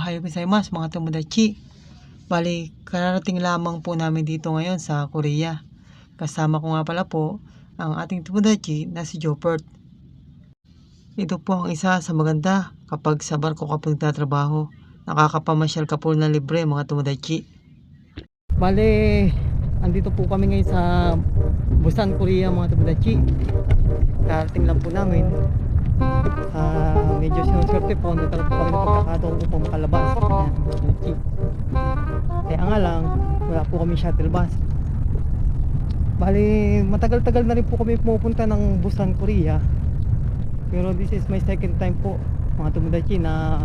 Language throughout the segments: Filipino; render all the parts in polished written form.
Ohayo gozaimasu mga tomodachi. Bali, kararating lamang po namin dito ngayon sa Korea. Kasama ko nga pala po ang ating tomodachi na si Jopert. Ito po ang isa sa maganda kapag sa barko ka po nagtatrabaho. Nakakapamasyal ka po na libre mga tomodachi. Bali, andito po kami ngayon sa Busan, Korea mga tomodachi. Kararating lang po namin. Medyo sinuswerte po, nagkaroon po kami ng pagkakataon upang makalabas. Ayan, kaya nga lang, wala po kami shuttle bus. Bali, matagal-tagal na rin po kami pumupunta ng Busan, Korea. Pero this is my second time po mga tomodachi na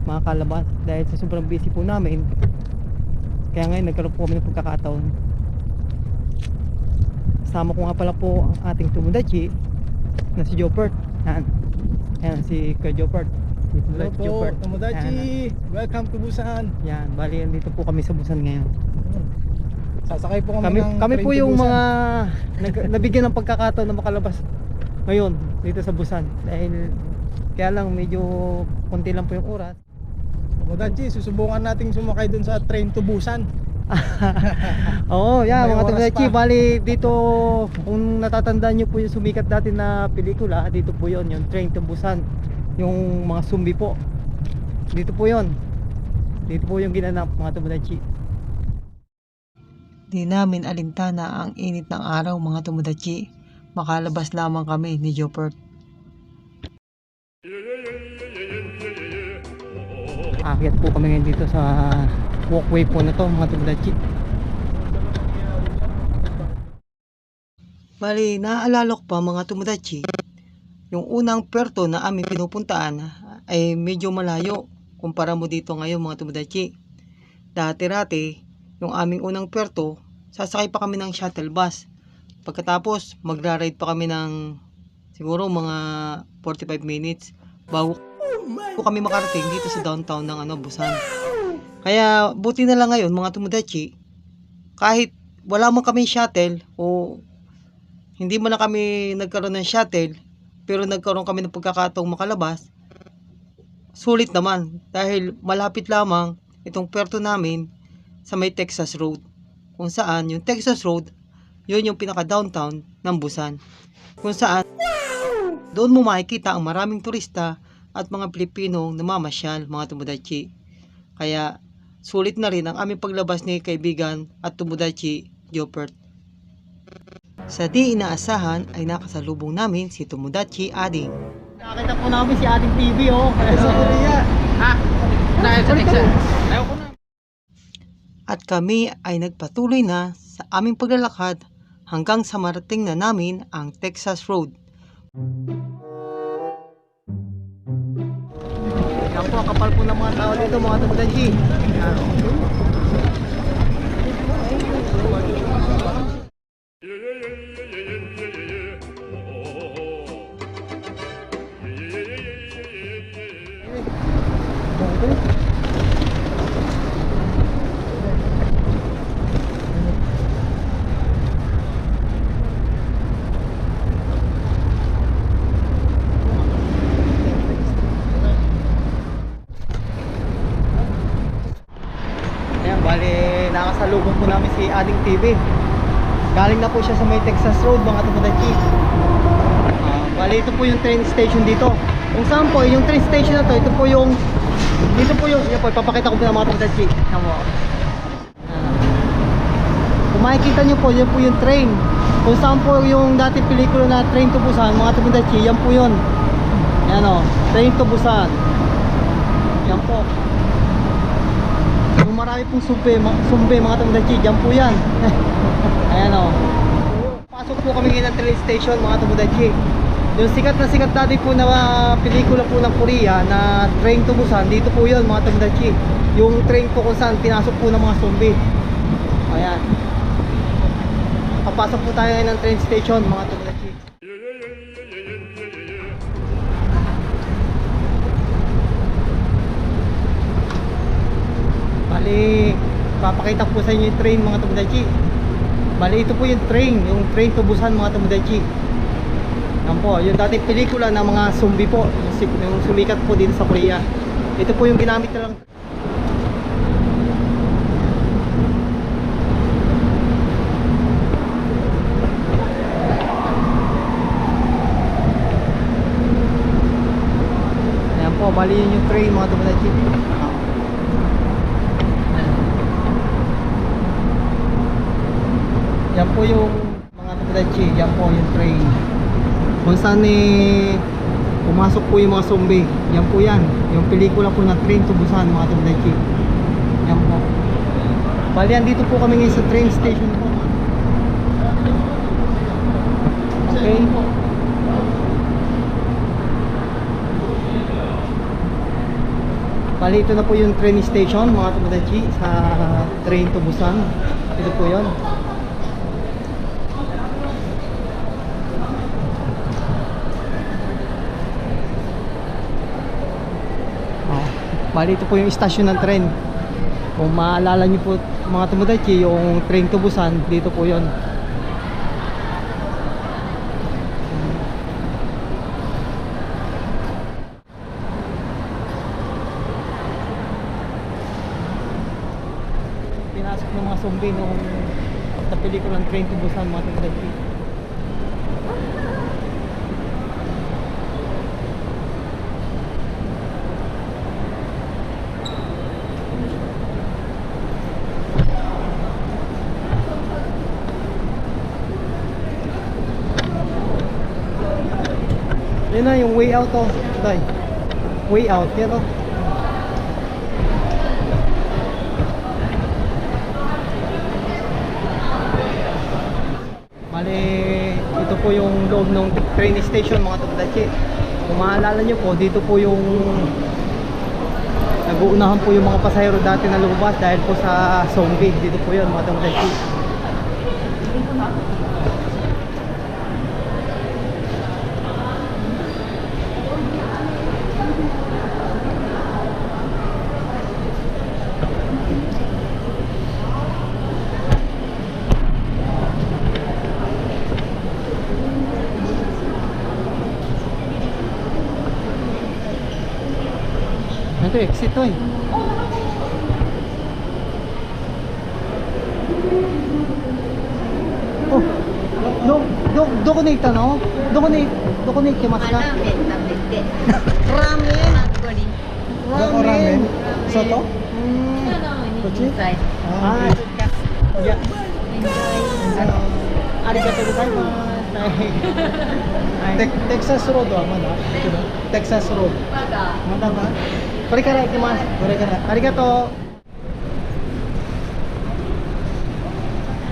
makakalabas dahil sa sobrang busy po namin. Kaya ngayon nagkaroon po kami ng pagkakataon. Kasama ko nga pala po ang ating tomodachi na si Jopert. Ayan si Kuya Jopert. Hello po, tomodachi. Welcome to Busan. Yan, bali dito po kami sa Busan ngayon. Sasakay po kami ng kami train po to yung Busan. mga nabigyan ng pagkakataon na makalabas ngayon dito sa Busan. Dahil kaya lang medyo konti lang po yung oras. Tomodachi, susubukan nating sumakay dun sa train to Busan. Oo, yeah, May mga oras tomodachi, pa. bali dito kung natatandaan nyo po yung sumikat dati na pelikula, dito po yon, yung Train to Busan, yung mga zombie po. Dito po yon. Dito po yung ginanap mga tomodachi. Di namin alintana ang init ng araw mga tomodachi. Makalabas lamang kami ni Jopert. Aakyat po kami ngayon dito sa walkway po na to mga tomodachi. Bali, naaalala ko pa mga tomodachi, yung unang puerto na aming pinupuntaan ay medyo malayo kumpara mo dito ngayon mga tomodachi. Dati-rati, yung aming unang puerto, sasakay pa kami ng shuttle bus. Pagkatapos, magra-ride pa kami ng siguro mga 45 minutes bago kami makarating dito sa downtown ng Busan. Kaya buti na lang ngayon mga tomodachi, kahit wala man kami shuttle o hindi man na kami nagkaroon ng shuttle, pero nagkaroon kami ng pagkakataong makalabas, sulit naman dahil malapit lamang itong puerto namin sa may Texas Road, kung saan yung Texas Road, yun yung pinaka downtown ng Busan, kung saan doon mo makikita ang maraming turista at mga Pilipinong namamasyal mga tomodachi. Kaya sulit na rin ang aming paglabas ni kaibigan at tomodachi Jopert. Sa di inaasahan ay nakasalubong namin si tomodachi Ading. Nakita po namin si Ading TV Sa Korea. Dahil sa Texas. At kami ay nagpatuloy na sa aming paglalakad hanggang sa marating na namin ang Texas Road. Yan po, kapal po ng mga tao dito mga tomodachi. Ayan, bali nakasalubong po namin si Ading TV. Galing na po siya sa may Texas Road mga tomodachi. Bali ito po yung train station dito. Kung saan po yung train station na to, ito po yung yan po, ipapakita ko po ng mga tomodachi. Kung makikita nyo po, yan po yung train. Kung saan po yung dati pelikula na Train to Busan mga tomodachi, yan po yun. Yan o, Train to Busan. Yan po. Kung marami pong sumbe mga tomodachi, dyan po yan. Ayan o. Pasok po kami ngayon ng train station mga tomodachi. Yung sikat na sikat dati po na pelikula po ng Korea na Train to Busan, dito po yun mga tomodachi. Yung train po kung saan pinasok po ng mga sumbe. Ayan. Papasok po tayo ngayon ng train station mga tomodachi. Bali, papakita ko sa inyo yung train mga tomodachi. Bali, ito po yung Train to Busan mga tomodachi. Yan po, yung dating pelikula ng mga zombie po, yung sumikat po dito sa Korea. Ito po yung ginamit na lang. Ayan po, bali yun yung train mga tumalatsi. Yan po yung mga tumalatsi, yan po yung train. Kung saan pumasok po yung mga zombie. Yan po yan, yung pelikula po na Train to Busan mga tumalatsi. Yan po. Bali yan, dito po kami ngayon sa train station po. Okay. Bali ito na po yung train station mga tumadatchi sa Train to Busan. Ito po yun. Bali ito po yung station ng train. Kung maalala nyo po mga tumadatchi, yung Train to Busan, dito po yun. Pinasok ng mga zombie nung sa pelikulang Train to Busan mga tumadatchi. Yan na yung way out, oh. Day. Way out, yan, oh. Bali, ito po yung loob ng train station mga tumadatchi. Kung maalala nyo po, dito po yung nag-uunahan po yung mga pasahero dati na lumabas dahil po sa zombie. Dito po yun mga tumadatchi. Ito exit to eh. Oh, do ko na no? Do ko na ikimasu ka? Ramen. Ramen. Soto? Kochi? Ah, ya. Arigatou gozaimasu. Texas RoadはまだTexas Road まだかこれから行きます。これからありがと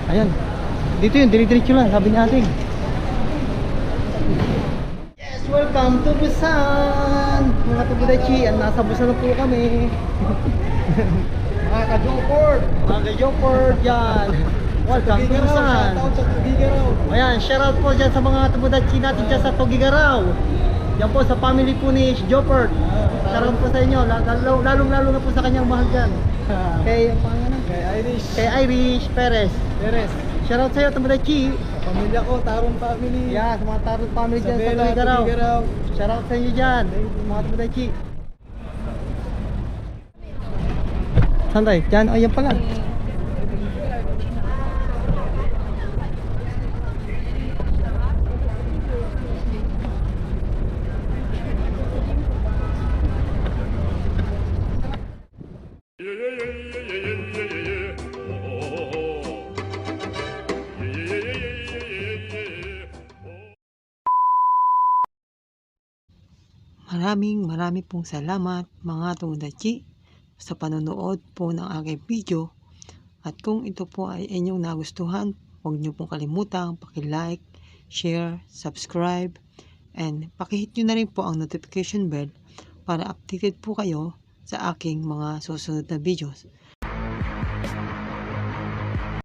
う。Ayan. Dito yun, dire-diretso lang, sabi natin. Yes, welcome to Busan. Mga tubudachi, nasa Busan na po kami. Mga ka-Joport. Mga ka-Joport, yan. Welcome to Busan. Ayan, shoutout po dyan sa mga tubudachi natin dyan sa Tugigaraw. Yan po sa family po ni Joport. Shoutout po sa inyo, lalong-lalo na po sa kanyang mahal dyan. Kay Irish Perez. Shoutout sa iyo, tubudachi. Pamilya ko, Tarong family. Yeah, sa mga Tarong family dyan sa Tugigaraw. Shoutout sa inyo dyan, mga tubudachi. Saan tayo? Dyan, ayan pala. Maraming pong salamat mga tubudachi sa panonood po ng aking video. At kung ito po ay inyong nagustuhan, huwag niyo pong kalimutang paki-like, share, subscribe, and paki-hit nyo na rin po ang notification bell para updated po kayo sa aking mga susunod na videos.